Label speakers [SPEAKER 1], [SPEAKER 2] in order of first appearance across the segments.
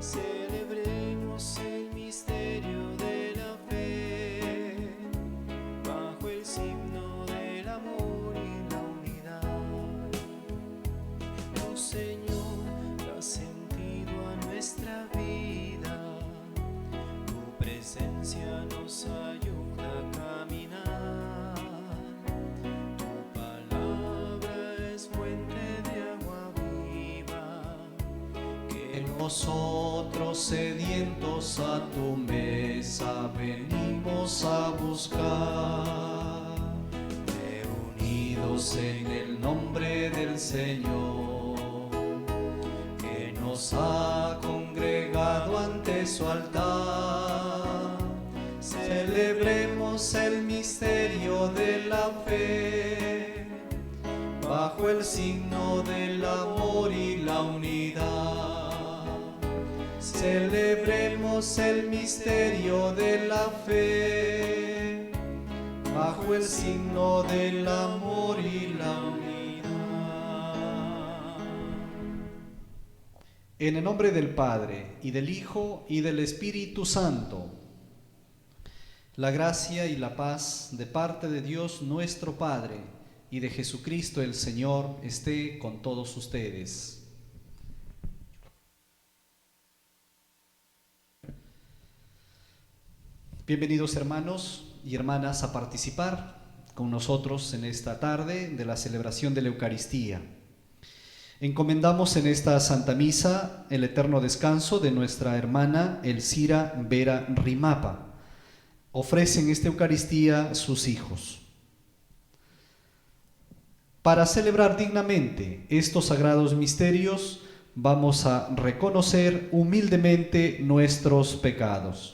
[SPEAKER 1] Celebremos el misterio de la fe, bajo el signo del amor y la unidad. Oh Señor, das sentido a nuestra vida, tu presencia nos ayuda a caminar. Tu palabra es fuente de agua viva, que nosotros sedientos a tu mesa venimos a buscar. Reunidos en el nombre del Señor, que nos ha congregado ante su altar, celebremos el misterio de la fe, bajo el signo del amor y la unidad. Celebremos el misterio de la fe, bajo el signo del amor y la unidad.
[SPEAKER 2] En el nombre del Padre, y del Hijo, y del Espíritu Santo, la gracia y la paz de parte de Dios nuestro Padre y de Jesucristo el Señor esté con todos ustedes. Bienvenidos hermanos y hermanas a participar con nosotros en esta tarde de la celebración de la Eucaristía. Encomendamos en esta Santa Misa el eterno descanso de nuestra hermana Elcira Vera Rimapa. Ofrecen esta Eucaristía sus hijos. Para celebrar dignamente estos sagrados misterios, vamos a reconocer humildemente nuestros pecados.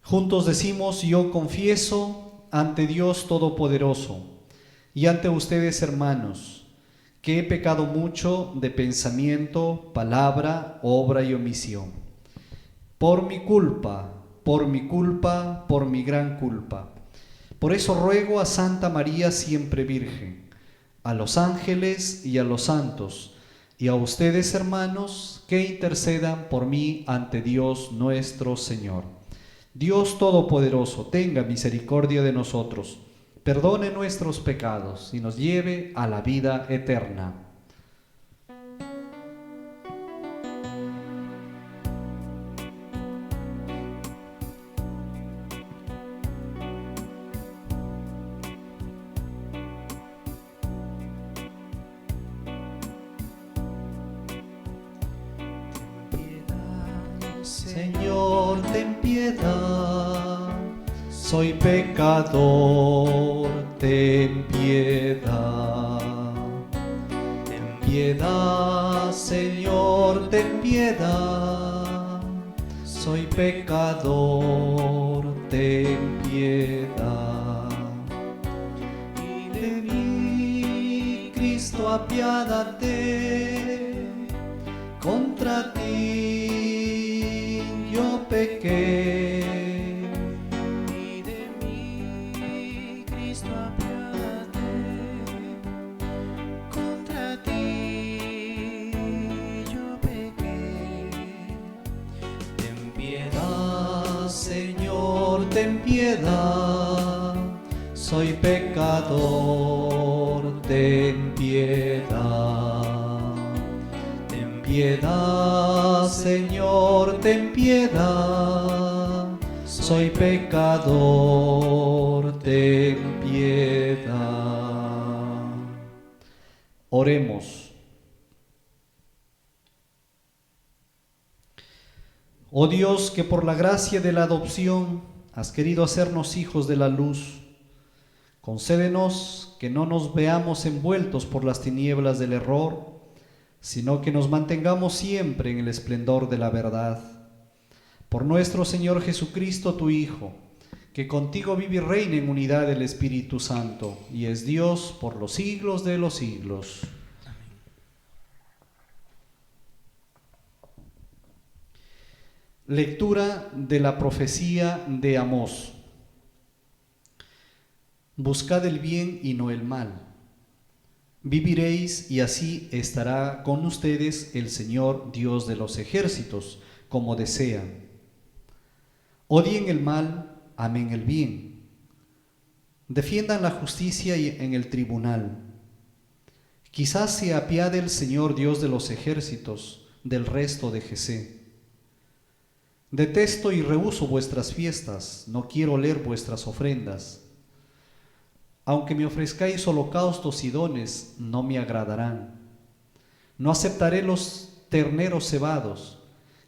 [SPEAKER 2] Juntos decimos: yo confieso ante Dios Todopoderoso y ante ustedes, hermanos, que he pecado mucho de pensamiento, palabra, obra y omisión. Por mi culpa, por mi gran culpa. Por eso ruego a Santa María siempre Virgen, a los ángeles y a los santos, y a ustedes, hermanos, que intercedan por mí ante Dios nuestro Señor. Dios Todopoderoso, tenga misericordia de nosotros, perdone nuestros pecados y nos lleve a la vida eterna. Señor, ten piedad, soy pecador, ten piedad. Ten piedad, Señor, ten piedad, soy pecador, ten piedad. Y de mí, Cristo, apiádate, contra ti yo pequé.
[SPEAKER 1] Y de mí, Cristo, apiádate, contra ti yo pequé. Ten piedad,
[SPEAKER 2] Señor, ten piedad, soy pecador, ten piedad. Ten piedad, Señor, ten piedad, soy pecador, ten piedad. Oremos. Oh Dios, que por la gracia de la adopción has querido hacernos hijos de la luz, concédenos que no nos veamos envueltos por las tinieblas del error, sino que nos mantengamos siempre en el esplendor de la verdad. Por nuestro Señor Jesucristo, tu Hijo, que contigo vive y reina en unidad del Espíritu Santo, y es Dios por los siglos de los siglos. Lectura de la profecía de Amós. Buscad el bien y no el mal. Viviréis y así estará con ustedes el Señor Dios de los ejércitos, como desea. Odien el mal, amen el bien. Defiendan la justicia en el tribunal. Quizás se apiade el Señor Dios de los ejércitos del resto de Jesé. Detesto y rehúso vuestras fiestas, no quiero oler vuestras ofrendas. Aunque me ofrezcáis holocaustos y dones, no me agradarán. No aceptaré los terneros cebados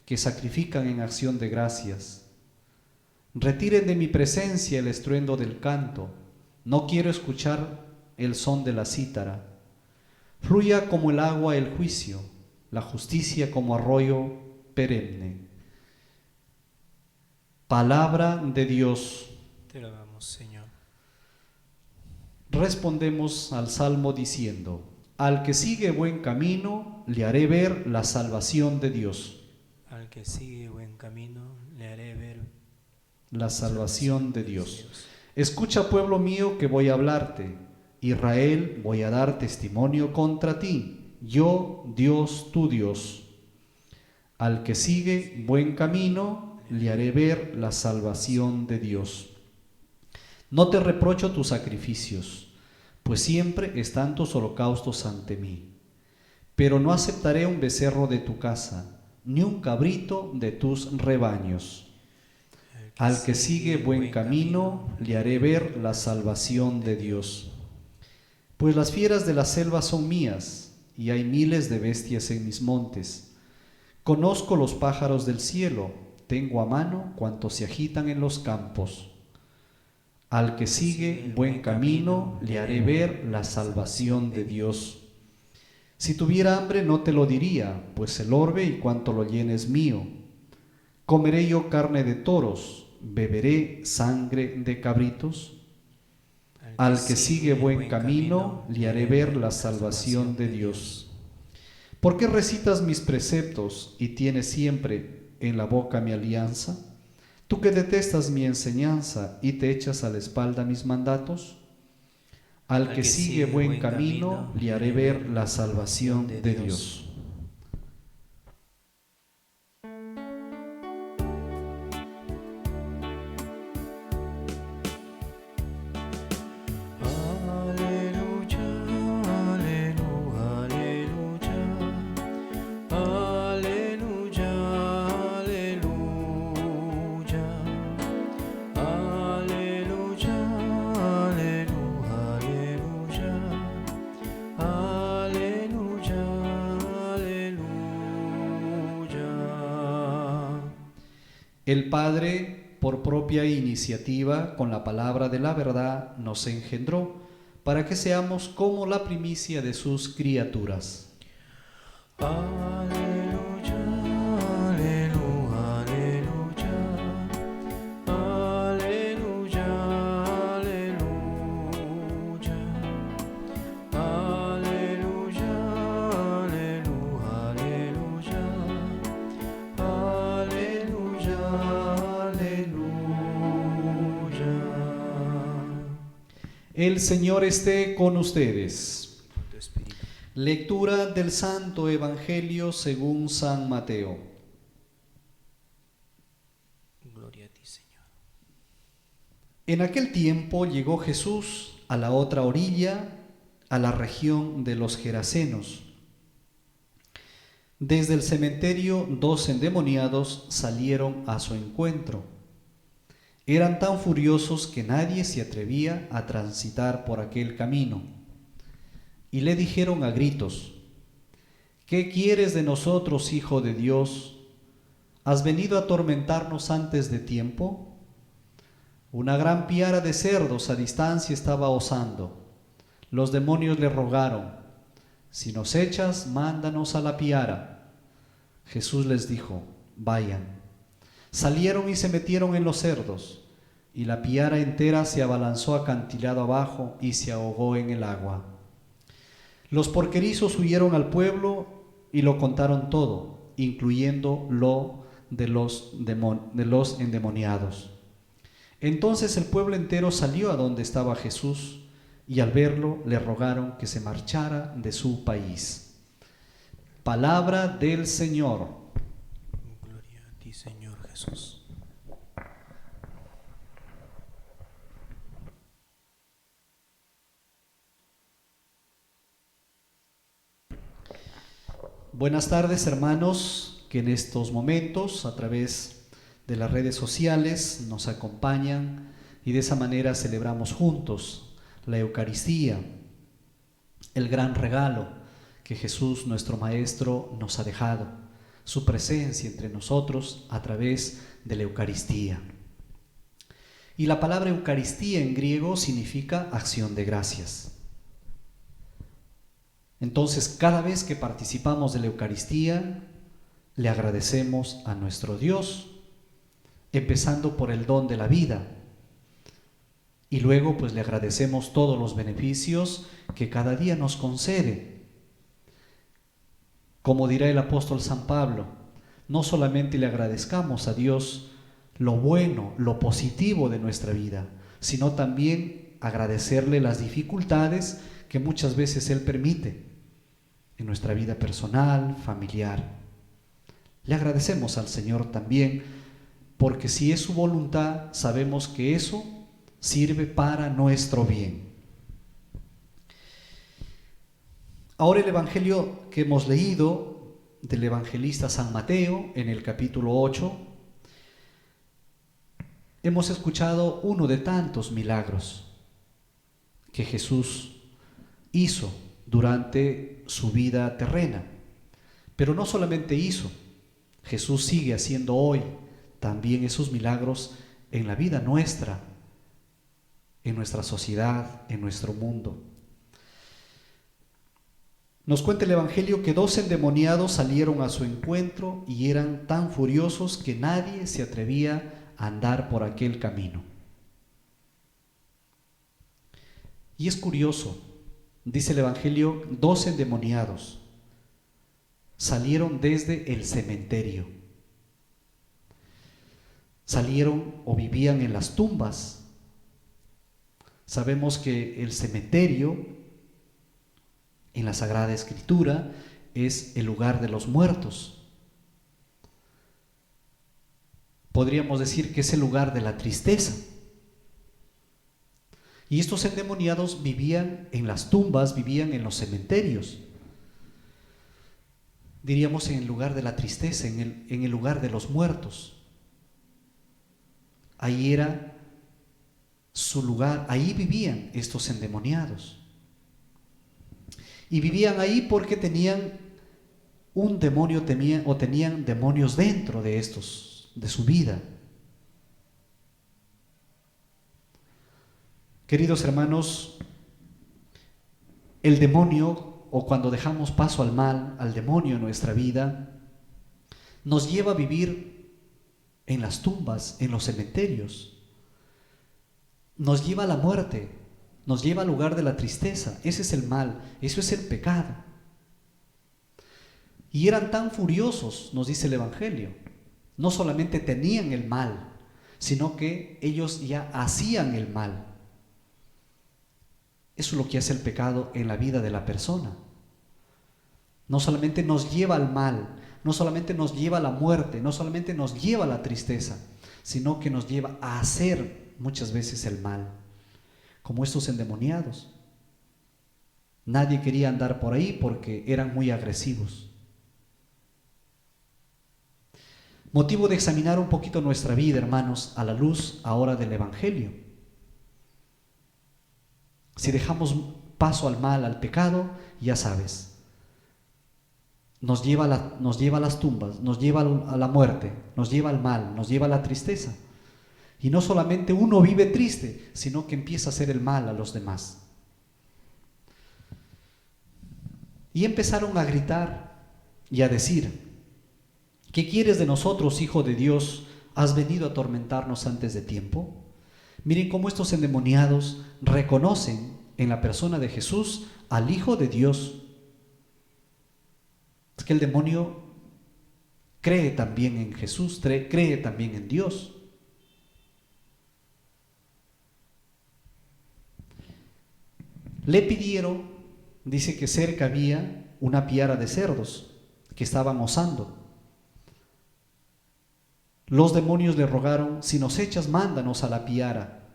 [SPEAKER 2] que sacrifican en acción de gracias. Retiren de mi presencia el estruendo del canto, no quiero escuchar el son de la cítara. Fluya como el agua el juicio, la justicia como arroyo perenne. Palabra de Dios.
[SPEAKER 1] Te alabamos, Señor.
[SPEAKER 2] Respondemos al Salmo diciendo: al que sigue buen camino, le haré ver la salvación de Dios.
[SPEAKER 1] Al que sigue buen camino, le haré ver
[SPEAKER 2] la salvación de Dios. Escucha, pueblo mío, que voy a hablarte. Israel, voy a dar testimonio contra ti. Yo, Dios, tu Dios. Al que sigue buen camino, le haré ver la salvación de Dios. No te reprocho tus sacrificios, pues siempre están tus holocaustos ante mí. Pero no aceptaré un becerro de tu casa, ni un cabrito de tus rebaños. Al que sigue buen camino, le haré ver la salvación de Dios. Pues las fieras de la selva son mías, y hay miles de bestias en mis montes. Conozco los pájaros del cielo, tengo a mano cuantos se agitan en los campos. Al que sigue buen camino, le haré ver la salvación de Dios. Si tuviera hambre no te lo diría, pues el orbe y cuanto lo llene es mío. ¿Comeré yo carne de toros? ¿Beberé sangre de cabritos? Al que sigue buen camino, le haré ver la salvación de Dios. ¿Por qué recitas mis preceptos y tienes siempre en la boca mi alianza? Tú que detestas mi enseñanza y te echas a la espalda mis mandatos. Al que sigue buen camino, le haré ver la salvación de Dios. El Padre, por propia iniciativa, con la palabra de la verdad, nos engendró, para que seamos como la primicia de sus criaturas.
[SPEAKER 1] Aleluya, aleluya, aleluya, aleluya, aleluya, aleluya, aleluya, aleluya.
[SPEAKER 2] El Señor esté con ustedes. Lectura del Santo Evangelio según San Mateo.
[SPEAKER 1] Gloria a ti, Señor.
[SPEAKER 2] En aquel tiempo llegó Jesús a la otra orilla, a la región de los Gerasenos. Desde el cementerio 2 endemoniados salieron a su encuentro. Eran tan furiosos que nadie se atrevía a transitar por aquel camino. Y le dijeron a gritos: ¿qué quieres de nosotros, Hijo de Dios? ¿Has venido a atormentarnos antes de tiempo? Una gran piara de cerdos a distancia estaba osando. Los demonios le rogaron: si nos echas, mándanos a la piara. Jesús les dijo: vayan. Salieron y se metieron en los cerdos, y la piara entera se abalanzó acantilado abajo y se ahogó en el agua. Los porquerizos huyeron al pueblo y lo contaron todo, incluyendo lo de los endemoniados. Entonces el pueblo entero salió a donde estaba Jesús y al verlo le rogaron que se marchara de su país. Palabra del Señor.
[SPEAKER 1] Gloria a ti, Señor Jesús.
[SPEAKER 2] Buenas tardes, hermanos, que en estos momentos a través de las redes sociales nos acompañan y de esa manera celebramos juntos la Eucaristía, el gran regalo que Jesús, nuestro Maestro, nos ha dejado, su presencia entre nosotros a través de la Eucaristía. Y la palabra Eucaristía en griego significa acción de gracias. Entonces, cada vez que participamos de la Eucaristía, le agradecemos a nuestro Dios, empezando por el don de la vida. Y luego, pues, le agradecemos todos los beneficios que cada día nos concede. Como dirá el apóstol San Pablo, no solamente le agradezcamos a Dios lo bueno, lo positivo de nuestra vida, sino también agradecerle las dificultades que muchas veces Él permite en nuestra vida personal, familiar. Le agradecemos al Señor también, porque si es su voluntad, sabemos que eso sirve para nuestro bien. Ahora el Evangelio que hemos leído del evangelista San Mateo, en el capítulo 8, hemos escuchado uno de tantos milagros que Jesús hizo durante su vida terrena. Pero no solamente hizo, Jesús sigue haciendo hoy también esos milagros en la vida nuestra, en nuestra sociedad, en nuestro mundo. Nos cuenta el Evangelio que 2 endemoniados salieron a su encuentro y eran tan furiosos que nadie se atrevía a andar por aquel camino. Y es curioso, dice el Evangelio, 2 endemoniados salieron desde el cementerio. Salieron o vivían en las tumbas. Sabemos que el cementerio en la Sagrada Escritura es el lugar de los muertos. Podríamos decir que es el lugar de la tristeza. Y estos endemoniados vivían en las tumbas, vivían en los cementerios. Diríamos en el lugar de la tristeza, en el lugar de los muertos. Ahí era su lugar, ahí vivían estos endemoniados. Y vivían ahí porque tenían un demonio, tenían demonios dentro de estos, de su vida. Queridos hermanos, el demonio, o cuando dejamos paso al mal, al demonio en nuestra vida, nos lleva a vivir en las tumbas, en los cementerios. Nos lleva a la muerte, nos lleva al lugar de la tristeza. Ese es el mal, eso es el pecado. Y eran tan furiosos, nos dice el Evangelio, no solamente tenían el mal, sino que ellos ya hacían el mal. Eso es lo que hace el pecado en la vida de la persona. No solamente nos lleva al mal, no solamente nos lleva a la muerte, no solamente nos lleva a la tristeza, sino que nos lleva a hacer muchas veces el mal, como estos endemoniados. Nadie quería andar por ahí porque eran muy agresivos. Motivo de examinar un poquito nuestra vida, hermanos, a la luz ahora del Evangelio. Si dejamos paso al mal, al pecado, ya sabes, nos lleva a las tumbas, nos lleva a la muerte, nos lleva al mal, nos lleva a la tristeza. Y no solamente uno vive triste, sino que empieza a hacer el mal a los demás. Y empezaron a gritar y a decir: ¿qué quieres de nosotros, Hijo de Dios? ¿Has venido a atormentarnos antes de tiempo? Miren cómo estos endemoniados reconocen en la persona de Jesús al Hijo de Dios. Es que el demonio cree también en Jesús, cree también en Dios. Le pidieron, dice que cerca había una piara de cerdos que estaban osando. Los demonios le rogaron: si nos echas, mándanos a la piara.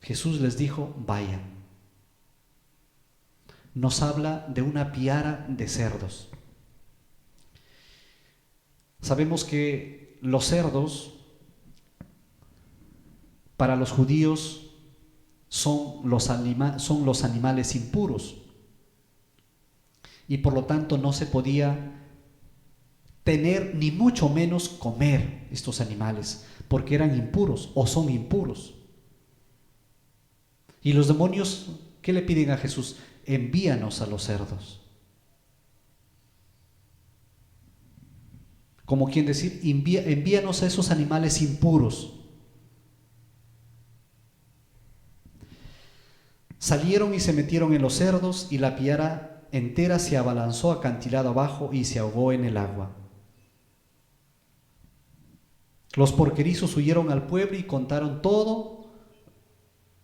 [SPEAKER 2] Jesús les dijo: vayan. Nos habla de una piara de cerdos. Sabemos que los cerdos, para los judíos, son los animales impuros, y por lo tanto no se podía tener ni mucho menos comer estos animales, porque eran impuros o son impuros. Y los demonios, ¿qué le piden a Jesús? Envíanos a los cerdos. Como quien decir, envíanos a esos animales impuros. Salieron y se metieron en los cerdos, y la piara entera se abalanzó acantilado abajo y se ahogó en el agua. Los porquerizos huyeron al pueblo y contaron todo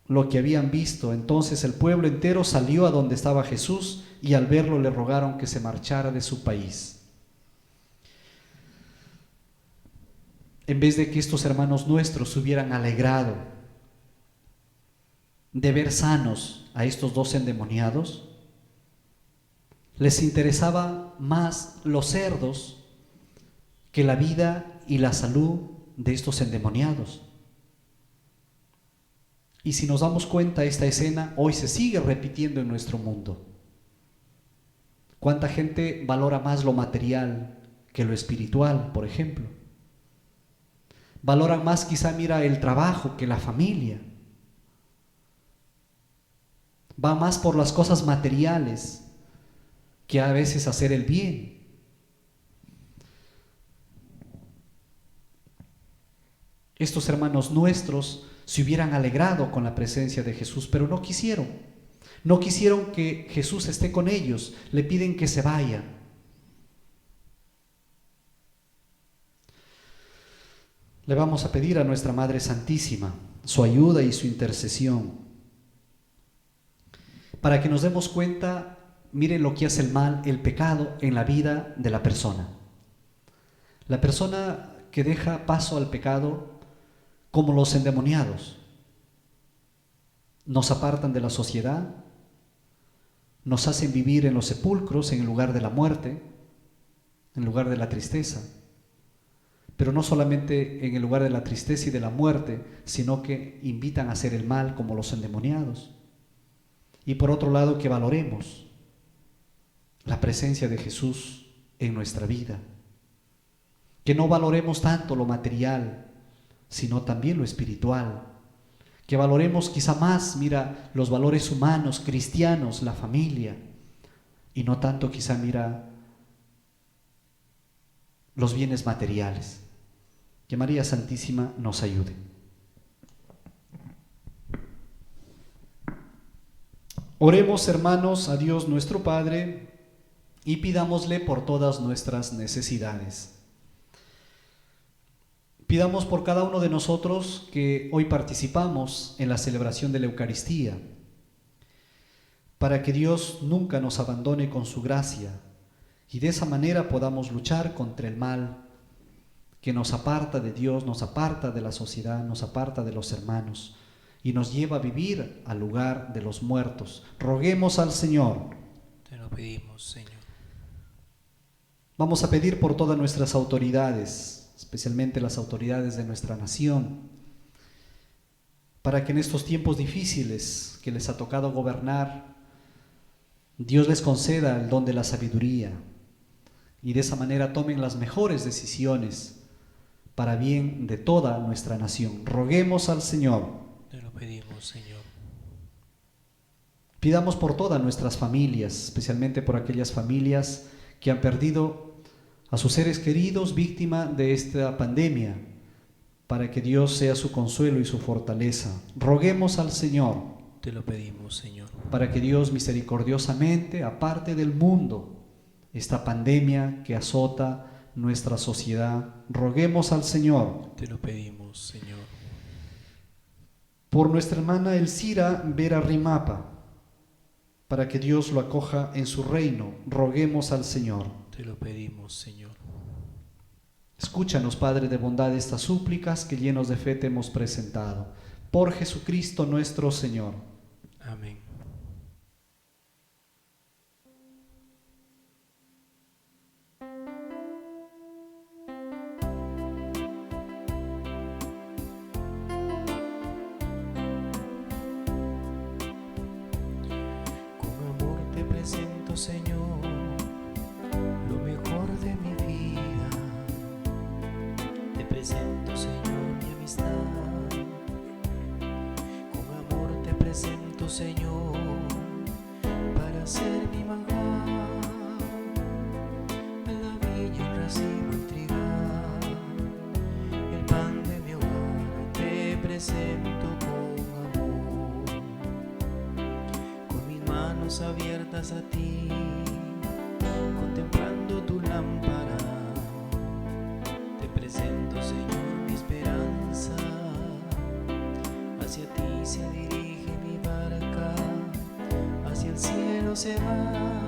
[SPEAKER 2] lo que habían visto. Entonces el pueblo entero salió a donde estaba Jesús, y al verlo le rogaron que se marchara de su país. En vez de que estos hermanos nuestros se hubieran alegrado de ver sanos a estos dos endemoniados, les interesaba más los cerdos que la vida y la salud de estos endemoniados. Y si nos damos cuenta, esta escena hoy se sigue repitiendo en nuestro mundo. ¿Cuánta gente valora más lo material que lo espiritual, por ejemplo? Valoran más quizá, el trabajo que la familia. Va más por las cosas materiales que a veces hacer el bien. Estos hermanos nuestros se hubieran alegrado con la presencia de Jesús, pero no quisieron. No quisieron que Jesús esté con ellos. Le piden que se vayan. Le vamos a pedir a nuestra Madre Santísima su ayuda y su intercesión para que nos demos cuenta, miren lo que hace el mal, el pecado en la vida de la persona. La persona que deja paso al pecado, como los endemoniados, nos apartan de la sociedad, nos hacen vivir en los sepulcros en lugar de la muerte, en lugar de la tristeza. Pero no solamente en el lugar de la tristeza y de la muerte, sino que invitan a hacer el mal como los endemoniados. Y por otro lado, que valoremos la presencia de Jesús en nuestra vida. Que no valoremos tanto lo material, sino también lo espiritual. Que valoremos quizá más, los valores humanos, cristianos, la familia, y no tanto quizá, los bienes materiales. Que María Santísima nos ayude. Oremos, hermanos, a Dios nuestro Padre, y pidámosle por todas nuestras necesidades. Pidamos por cada uno de nosotros que hoy participamos en la celebración de la Eucaristía, para que Dios nunca nos abandone con su gracia, y de esa manera podamos luchar contra el mal que nos aparta de Dios, nos aparta de la sociedad, nos aparta de los hermanos y nos lleva a vivir al lugar de los muertos. Roguemos al Señor.
[SPEAKER 1] Te lo pedimos, Señor.
[SPEAKER 2] Vamos a pedir por todas nuestras autoridades, especialmente las autoridades de nuestra nación, para que en estos tiempos difíciles que les ha tocado gobernar, Dios les conceda el don de la sabiduría y de esa manera tomen las mejores decisiones para bien de toda nuestra nación. Roguemos al Señor.
[SPEAKER 1] Te lo pedimos, Señor.
[SPEAKER 2] Pidamos por todas nuestras familias, especialmente por aquellas familias que han perdido a sus seres queridos víctima de esta pandemia, para que Dios sea su consuelo y su fortaleza. Roguemos al Señor.
[SPEAKER 1] Te lo pedimos, Señor.
[SPEAKER 2] Para que Dios misericordiosamente aparte del mundo esta pandemia que azota nuestra sociedad. Roguemos al Señor.
[SPEAKER 1] Te lo pedimos, Señor.
[SPEAKER 2] Por nuestra hermana Elcira Vera Rimapa, para que Dios lo acoja en su reino. Roguemos al Señor.
[SPEAKER 1] Te lo pedimos, Señor.
[SPEAKER 2] Escúchanos, Padre de bondad, estas súplicas que llenos de fe te hemos presentado. Por Jesucristo nuestro Señor.
[SPEAKER 1] Amén. Presento, Señor, lo mejor de mi vida. Te presento, Señor, mi amistad. Con amor te presento, Señor, para ser mi manjar. La viña, el racimo, el trigal, el pan de mi hogar, te presento con amor. Con mis manos abiertas a ti, contemplando tu lámpara, te presento, Señor, mi esperanza. Hacia ti se dirige mi barca, hacia el cielo se va.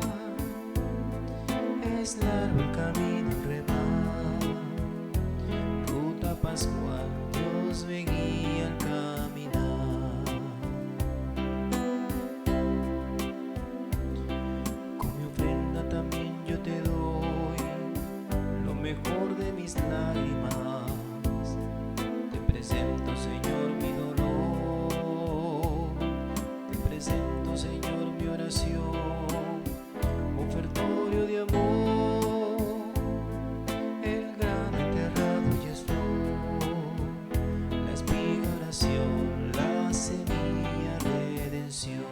[SPEAKER 1] Es largo el camino en remar, ruta pascual, Dios me guía al caminar. Con mi ofrenda también yo te doy lo mejor de mis lágrimas. Te presento, Señor, mi dolor. Te presento, Señor, mi oración, ofertorio de amor. El grano enterrado ya es flor, la espiga oración, la semilla redención.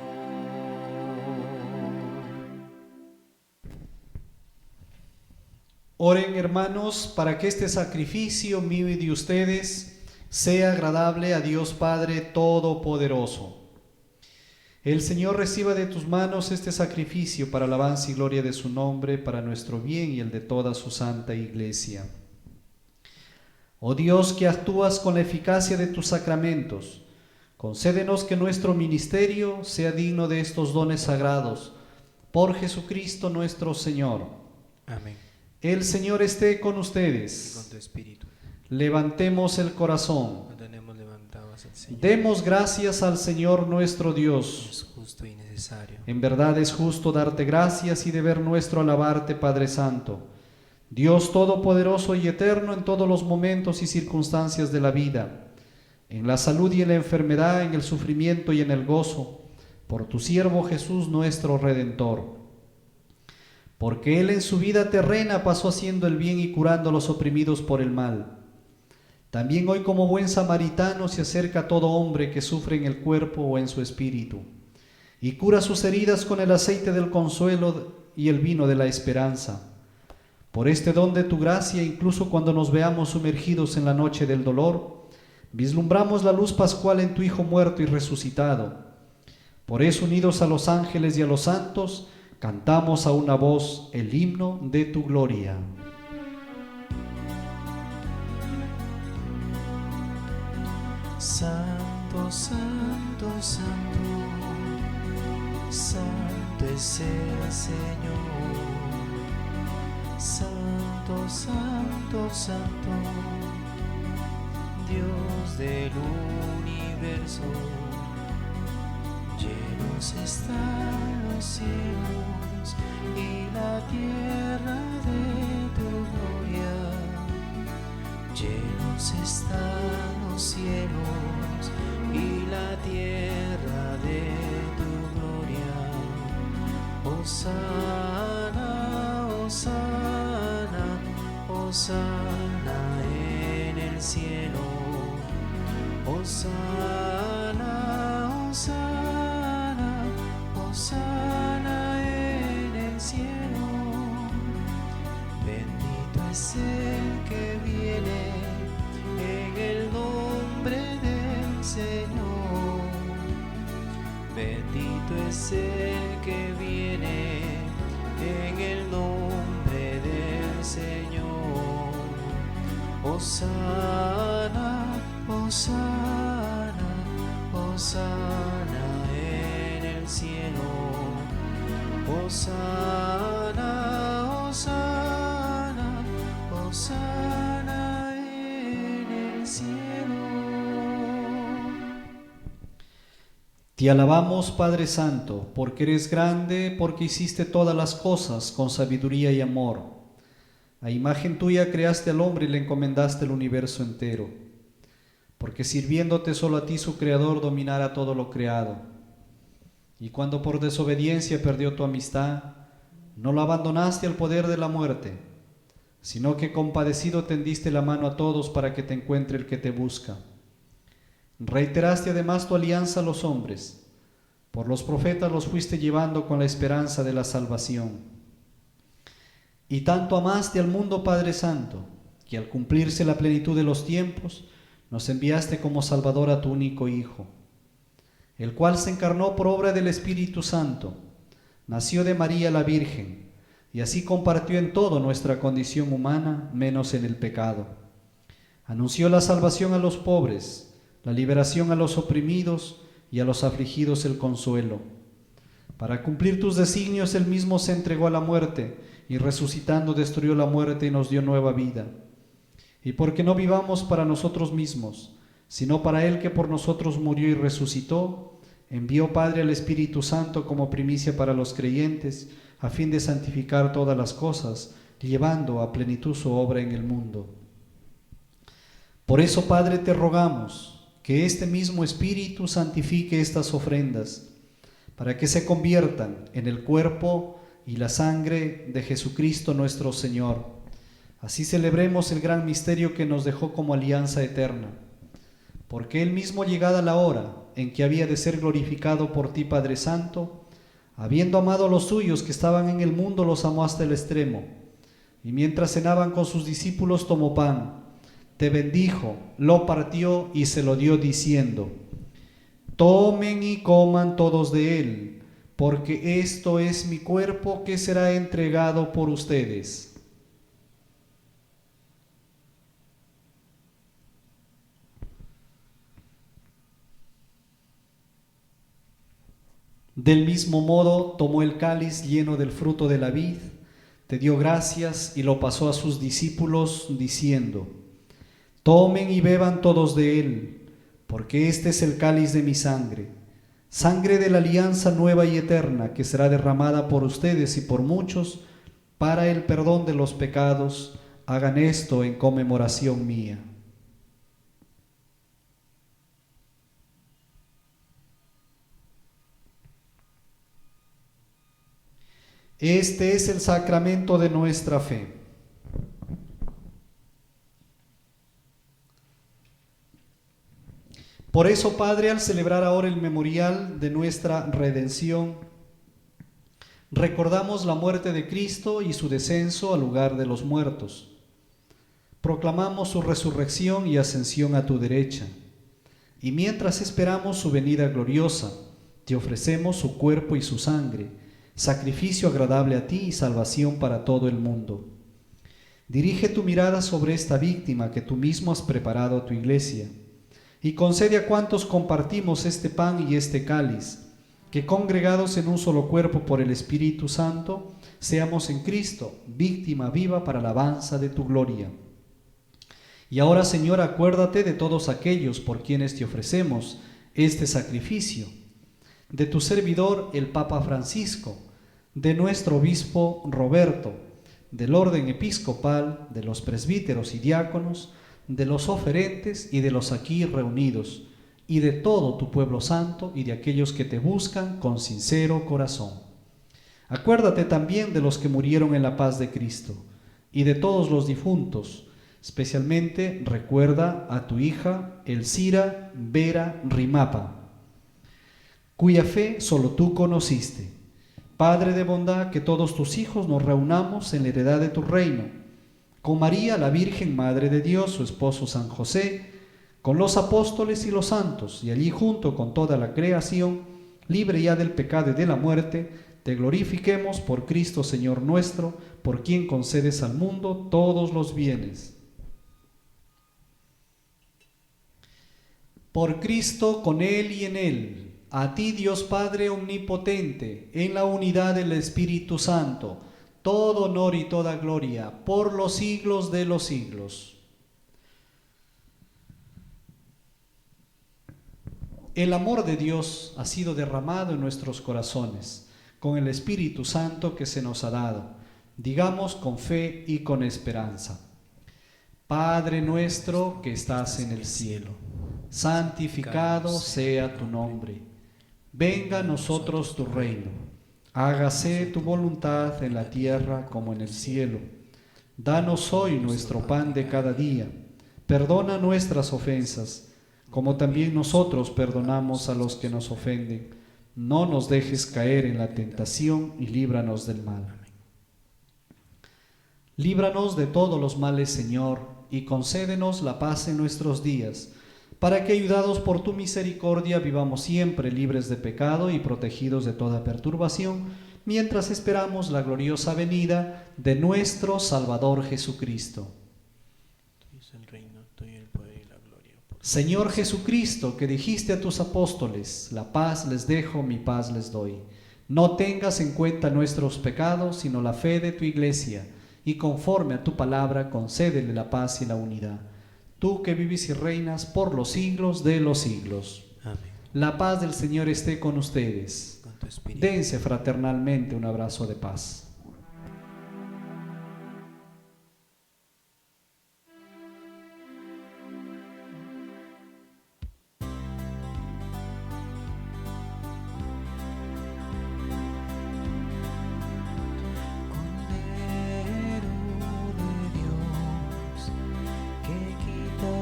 [SPEAKER 2] Oren, hermanos, para que este sacrificio mío y de ustedes sea agradable a Dios Padre Todopoderoso. El Señor reciba de tus manos este sacrificio para alabanza y gloria de su nombre, para nuestro bien y el de toda su santa Iglesia. Oh Dios, que actúas con la eficacia de tus sacramentos, concédenos que nuestro ministerio sea digno de estos dones sagrados. Por Jesucristo nuestro Señor.
[SPEAKER 1] Amén.
[SPEAKER 2] El Señor esté con
[SPEAKER 1] Y
[SPEAKER 2] ustedes.
[SPEAKER 1] con tu espíritu.
[SPEAKER 2] Levantemos el corazón.
[SPEAKER 1] Lo tenemos levantado hacia el Señor.
[SPEAKER 2] Demos gracias al Señor nuestro Dios.
[SPEAKER 1] Es justo y necesario.
[SPEAKER 2] En verdad es justo darte gracias y deber nuestro alabarte, Padre Santo. Dios Todopoderoso y Eterno en todos los momentos y circunstancias de la vida, en la salud y en la enfermedad, en el sufrimiento y en el gozo, por tu siervo Jesús nuestro Redentor. Porque Él en su vida terrena pasó haciendo el bien y curando a los oprimidos por el mal. También hoy como buen samaritano se acerca a todo hombre que sufre en el cuerpo o en su espíritu, y cura sus heridas con el aceite del consuelo y el vino de la esperanza. Por este don de tu gracia, incluso cuando nos veamos sumergidos en la noche del dolor, vislumbramos la luz pascual en tu Hijo muerto y resucitado. Por eso, unidos a los ángeles y a los santos, cantamos a una voz el himno de tu gloria.
[SPEAKER 1] Santo, santo, santo, santo es el Señor. Santo, santo, santo, Dios del universo. Llenos están los cielos y la tierra de tu gloria. Llenos están los cielos y la tierra de tu gloria. Hosana, hosana, hosana en el cielo. Hosana, hosana, hosana en el cielo. Bendito es el que viene en el nombre del Señor. Bendito es el que viene en el nombre del Señor. Hosana, hosana, hosana en el cielo. Hosana, Hosana, Hosana en el cielo.
[SPEAKER 2] Te alabamos, Padre Santo, porque eres grande, porque hiciste todas las cosas con sabiduría y amor. A imagen tuya creaste al hombre y le encomendaste el universo entero, porque sirviéndote solo a ti su Creador dominara todo lo creado. Y cuando por desobediencia perdió tu amistad, no lo abandonaste al poder de la muerte, sino que compadecido tendiste la mano a todos para que te encuentre el que te busca. Reiteraste además tu alianza a los hombres, por los profetas los fuiste llevando con la esperanza de la salvación. Y tanto amaste al mundo, Padre Santo, que al cumplirse la plenitud de los tiempos, nos enviaste como Salvador a tu único Hijo, el cual se encarnó por obra del Espíritu Santo, nació de María la Virgen, y así compartió en todo nuestra condición humana, menos en el pecado. Anunció la salvación a los pobres, la liberación a los oprimidos y a los afligidos el consuelo. Para cumplir tus designios, él mismo se entregó a la muerte, y resucitando destruyó la muerte y nos dio nueva vida. Y porque no vivamos para nosotros mismos, sino para Él que por nosotros murió y resucitó, envió Padre al Espíritu Santo como primicia para los creyentes, a fin de santificar todas las cosas, llevando a plenitud su obra en el mundo. Por eso, Padre, te rogamos que este mismo Espíritu santifique estas ofrendas, para que se conviertan en el cuerpo y la sangre de Jesucristo nuestro Señor. Así celebremos el gran misterio que nos dejó como alianza eterna, porque Él mismo, llegada la hora en que había de ser glorificado por ti, Padre Santo, habiendo amado a los suyos que estaban en el mundo, los amó hasta el extremo, y mientras cenaban con sus discípulos tomó pan, te bendijo, lo partió y se lo dio diciendo: tomen y coman todos de él, porque esto es mi cuerpo que será entregado por ustedes. Del mismo modo tomó el cáliz lleno del fruto de la vid, te dio gracias y lo pasó a sus discípulos diciendo: tomen y beban todos de él, porque este es el cáliz de mi sangre, sangre de la alianza nueva y eterna, que será derramada por ustedes y por muchos para el perdón de los pecados. Hagan esto en conmemoración mía. Este es el sacramento de nuestra fe. Por eso, Padre, al celebrar ahora el memorial de nuestra redención, recordamos la muerte de Cristo y su descenso al lugar de los muertos. Proclamamos su resurrección y ascensión a tu derecha. Y mientras esperamos su venida gloriosa, te ofrecemos su cuerpo y su sangre, sacrificio agradable a ti y salvación para todo el mundo. Dirige tu mirada sobre esta víctima que tú mismo has preparado a tu iglesia, y concede a cuantos compartimos este pan y este cáliz, que congregados en un solo cuerpo por el Espíritu Santo, seamos en Cristo víctima viva para la alabanza de tu gloria. Y ahora, Señor, acuérdate de todos aquellos por quienes te ofrecemos este sacrificio, de tu servidor el Papa Francisco, de nuestro obispo Roberto, del orden episcopal, de los presbíteros y diáconos, de los oferentes y de los aquí reunidos, y de todo tu pueblo santo y de aquellos que te buscan con sincero corazón. Acuérdate también de los que murieron en la paz de Cristo y de todos los difuntos. Especialmente recuerda a tu hija Elcira Vera Rimapa, cuya fe solo tú conociste. Padre de bondad, que todos tus hijos nos reunamos en la heredad de tu reino, con María, la Virgen Madre de Dios, su esposo San José, con los apóstoles y los santos, y allí junto con toda la creación, libre ya del pecado y de la muerte, te glorifiquemos por Cristo Señor nuestro, por quien concedes al mundo todos los bienes. Por Cristo, con Él y en Él, A ti, Dios Padre omnipotente, en la unidad del Espíritu Santo, todo honor y toda gloria por los siglos de los siglos. El amor de Dios ha sido derramado en nuestros corazones con el Espíritu Santo que se nos ha dado. Digamos con fe y con esperanza. Padre nuestro que estás en el cielo, santificado sea tu nombre. Venga a nosotros tu reino. Hágase tu voluntad en la tierra como en el cielo. Danos hoy nuestro pan de cada día. Perdona nuestras ofensas, como también nosotros perdonamos a los que nos ofenden. No nos dejes caer en la tentación y líbranos del mal. Líbranos de todos los males, Señor, y concédenos la paz en nuestros días, para que, ayudados por tu misericordia, vivamos siempre libres de pecado y protegidos de toda perturbación, mientras esperamos la gloriosa venida de nuestro Salvador Jesucristo.
[SPEAKER 1] Tuyo es el reino, tuyo el poder y la gloria.
[SPEAKER 2] Señor Jesucristo, que dijiste a tus apóstoles, la paz les dejo, mi paz les doy. No tengas en cuenta nuestros pecados, sino la fe de tu iglesia, y conforme a tu palabra, concédele la paz y la unidad. Tú que vives y reinas por los siglos de los siglos.
[SPEAKER 1] Amén.
[SPEAKER 2] La paz del Señor esté con ustedes.
[SPEAKER 1] Con tu espíritu.
[SPEAKER 2] Dense fraternalmente un abrazo de paz.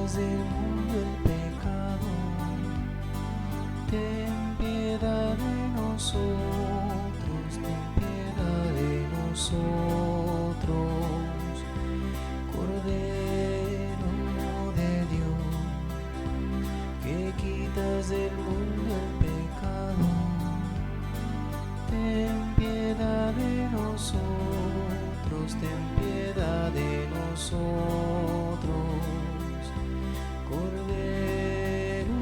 [SPEAKER 1] Del mundo el pecado, ten piedad de nosotros, ten piedad de nosotros. Cordero de Dios, que quitas del mundo el pecado, ten piedad de nosotros, ten piedad de nosotros. Cordero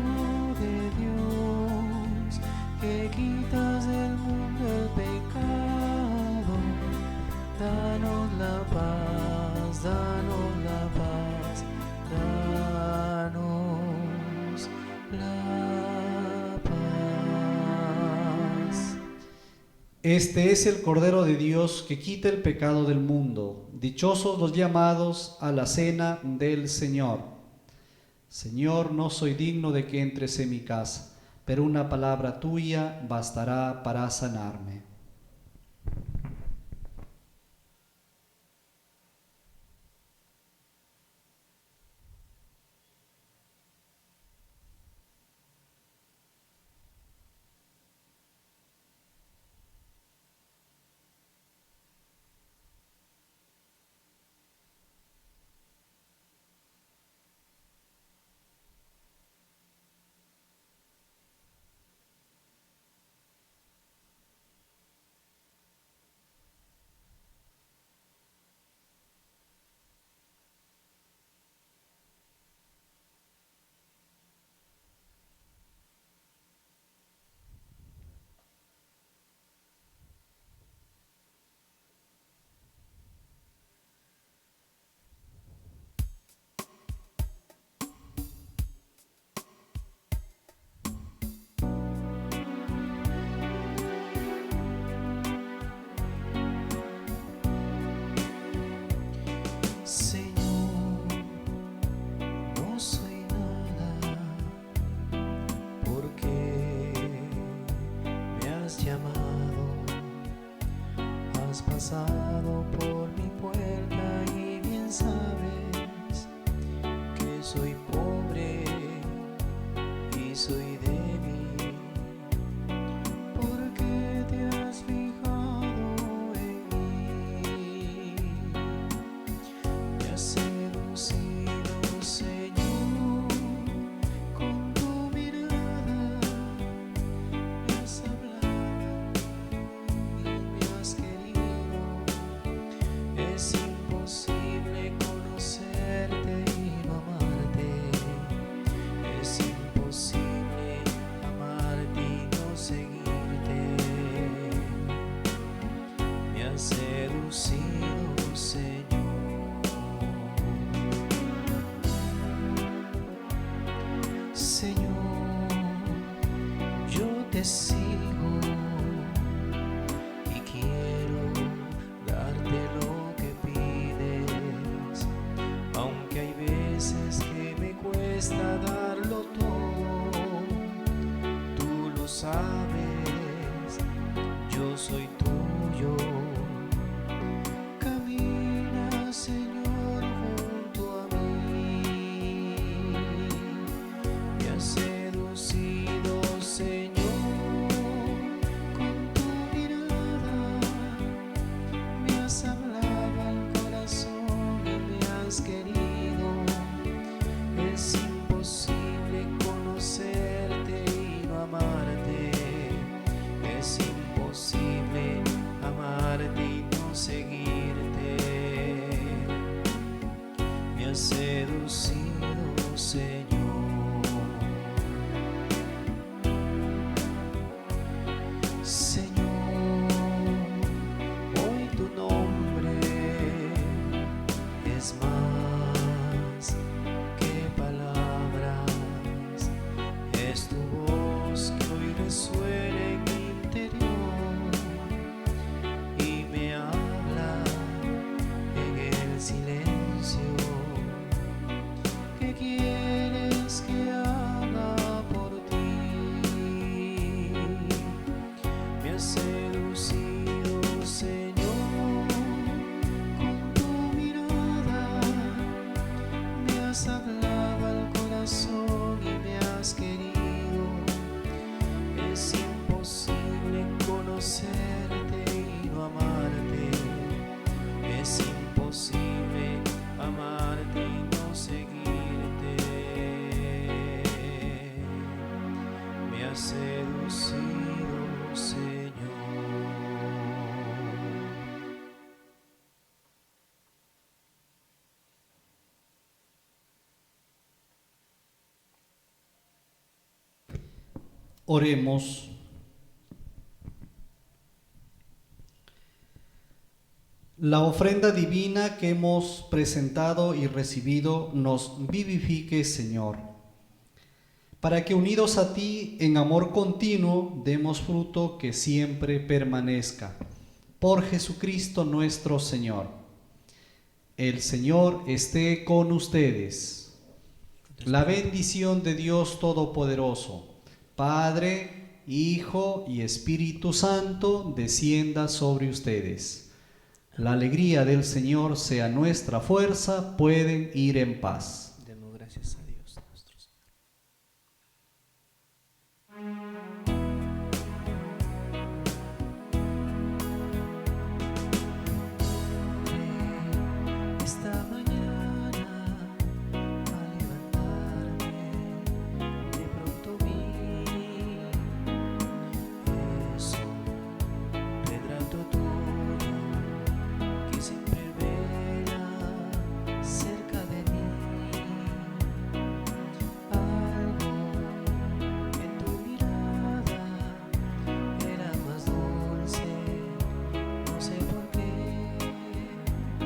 [SPEAKER 1] de Dios, que quitas del mundo el pecado, danos la paz, danos la paz, danos la paz.
[SPEAKER 2] Este es el Cordero de Dios que quita el pecado del mundo. Dichosos los llamados a la cena del Señor. Señor, no soy digno de que entres en mi casa, pero una palabra tuya bastará para sanarme.
[SPEAKER 1] Señor, no soy nada, porque me has llamado, has pasado por mi puerta y bien sabes que soy pobre y soy débil, porque te has fijado en mí. Me has seducido, Señor, con tu mirada, me has hablado y me has querido. Es imposible conocerte y no amarte. Es imposible amarte y no seducido, Señor. Señor, yo te sigo y quiero darte lo que pides, aunque hay veces que me cuesta darlo todo. Tú lo sabes, yo soy tuyo. Camina, Señor, junto a mí. Me has seducido, Señor, con tu mirada. Me has hablado al corazón y me has querido. Es imposible conocerte y no amarte. Es imposible amarte y no seguirte. Me has seducido, Señor. Señor, hoy tu nombre es más que palabras. Es tu voz que hoy resuena en mi interior y me habla en el silencio. ¿Qué quieres que haga por ti? Me has seducido, Señor, con tu mirada. Me has hablado al corazón y me has querido. Es imposible conocerte y no amarte. Es imposible amarte y no seguirte. Me has seducido, Señor.
[SPEAKER 2] Oremos. La ofrenda divina que hemos presentado y recibido nos vivifique, Señor, para que unidos a ti en amor continuo demos fruto que siempre permanezca. Por Jesucristo nuestro Señor. El Señor esté con ustedes. La bendición de Dios Todopoderoso, Padre, Hijo y Espíritu Santo, descienda sobre ustedes. La alegría del Señor sea nuestra fuerza. Pueden ir en paz.